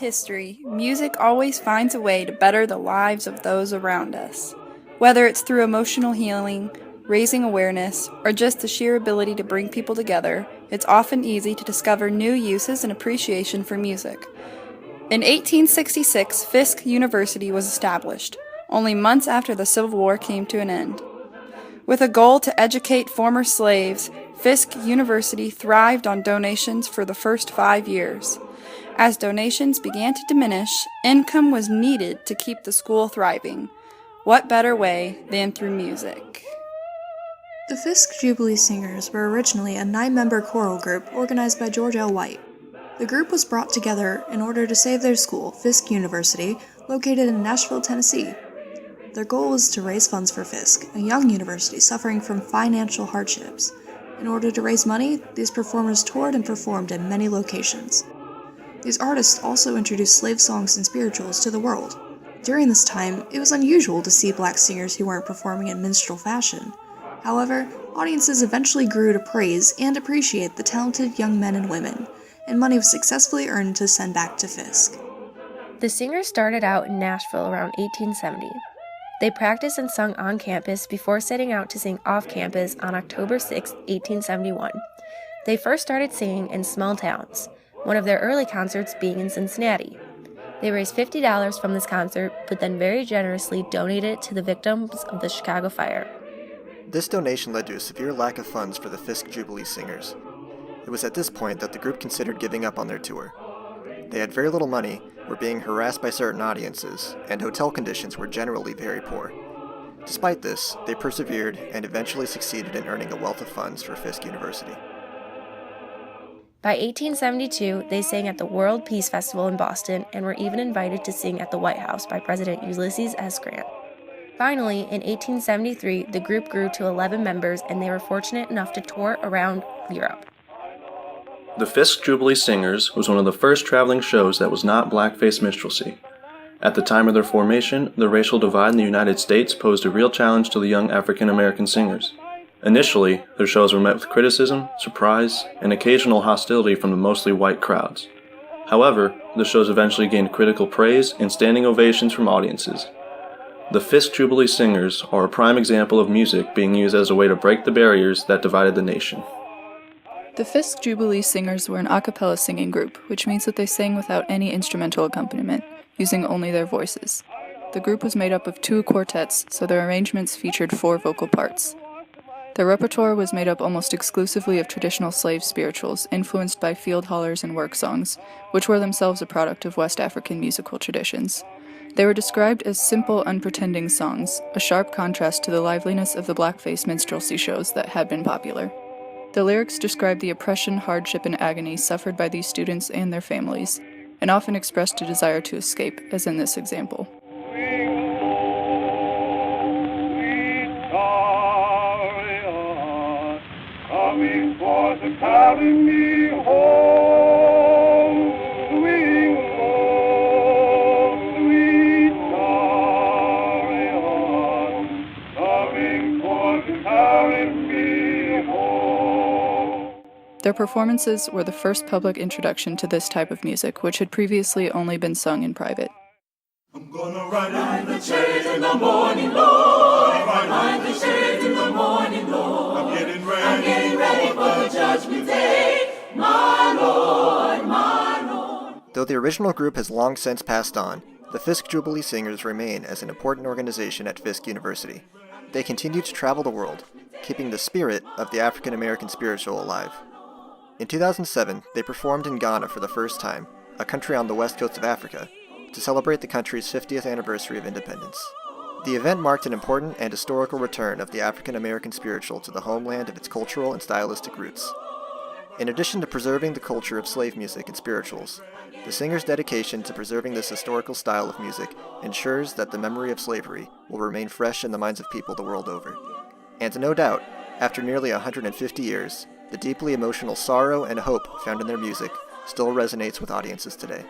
history, music always finds a way to better the lives of those around us. Whether it's through emotional healing, raising awareness, or just the sheer ability to bring people together, it's often easy to discover new uses and appreciation for music. In 1866, Fisk University was established, only months after the Civil War came to an end. With a goal to educate former slaves, Fisk University thrived on donations for the first 5 years. As donations began to diminish, income was needed to keep the school thriving. What better way than through music? The Fisk Jubilee Singers were originally a 9-member choral group organized by George L. White. The group was brought together in order to save their school, Fisk University, located in Nashville, Tennessee. Their goal was to raise funds for Fisk, a young university suffering from financial hardships. In order to raise money, these performers toured and performed in many locations. These artists also introduced slave songs and spirituals to the world. During this time, it was unusual to see black singers who weren't performing in minstrel fashion. However, audiences eventually grew to praise and appreciate the talented young men and women, and money was successfully earned to send back to Fisk. The singers started out in Nashville around 1870. They practiced and sung on campus before setting out to sing off campus on October 6, 1871. They first started singing in small towns, one of their early concerts being in Cincinnati. They raised $50 from this concert, but then very generously donated it to the victims of the Chicago fire. This donation led to a severe lack of funds for the Fisk Jubilee Singers. It was at this point that the group considered giving up on their tour. They had very little money, were being harassed by certain audiences, and hotel conditions were generally very poor. Despite this, they persevered and eventually succeeded in earning a wealth of funds for Fisk University. By 1872, they sang at the World Peace Festival in Boston and were even invited to sing at the White House by President Ulysses S. Grant. Finally, in 1873, the group grew to 11 members and they were fortunate enough to tour around Europe. The Fisk Jubilee Singers was one of the first traveling shows that was not blackface minstrelsy. At the time of their formation, the racial divide in the United States posed a real challenge to the young African American singers. Initially, their shows were met with criticism, surprise, and occasional hostility from the mostly white crowds. However, the shows eventually gained critical praise and standing ovations from audiences. The Fisk Jubilee Singers are a prime example of music being used as a way to break the barriers that divided the nation. The Fisk Jubilee Singers were an a cappella singing group, which means that they sang without any instrumental accompaniment, using only their voices. The group was made up of 2 quartets, so their arrangements featured 4 vocal parts. Their repertoire was made up almost exclusively of traditional slave spirituals, influenced by field hollers and work songs, which were themselves a product of West African musical traditions. They were described as simple, unpretending songs, a sharp contrast to the liveliness of the blackface minstrelsy shows that had been popular. The lyrics describe the oppression, hardship, and agony suffered by these students and their families, and often expressed a desire to escape, as in this example. Coming forth and carrying me home, swing low, sweet chariot, coming forth and carrying me home. Their performances were the first public introduction to this type of music, which had previously only been sung in private. I'm gonna ride the chariot in the morning, Lord. Ride the chariot in the morning, Lord. I'm getting ready for the judgment day, my Lord, my Lord. Though the original group has long since passed on, the Fisk Jubilee Singers remain as an important organization at Fisk University. They continue to travel the world, keeping the spirit of the African American spiritual alive. In 2007, they performed in Ghana for the first time, a country on the west coast of Africa, to celebrate the country's 50th anniversary of independence. The event marked an important and historical return of the African American spiritual to the homeland of its cultural and stylistic roots. In addition to preserving the culture of slave music and spirituals, the singers' dedication to preserving this historical style of music ensures that the memory of slavery will remain fresh in the minds of people the world over. And no doubt, after nearly 150 years, the deeply emotional sorrow and hope found in their music still resonates with audiences today.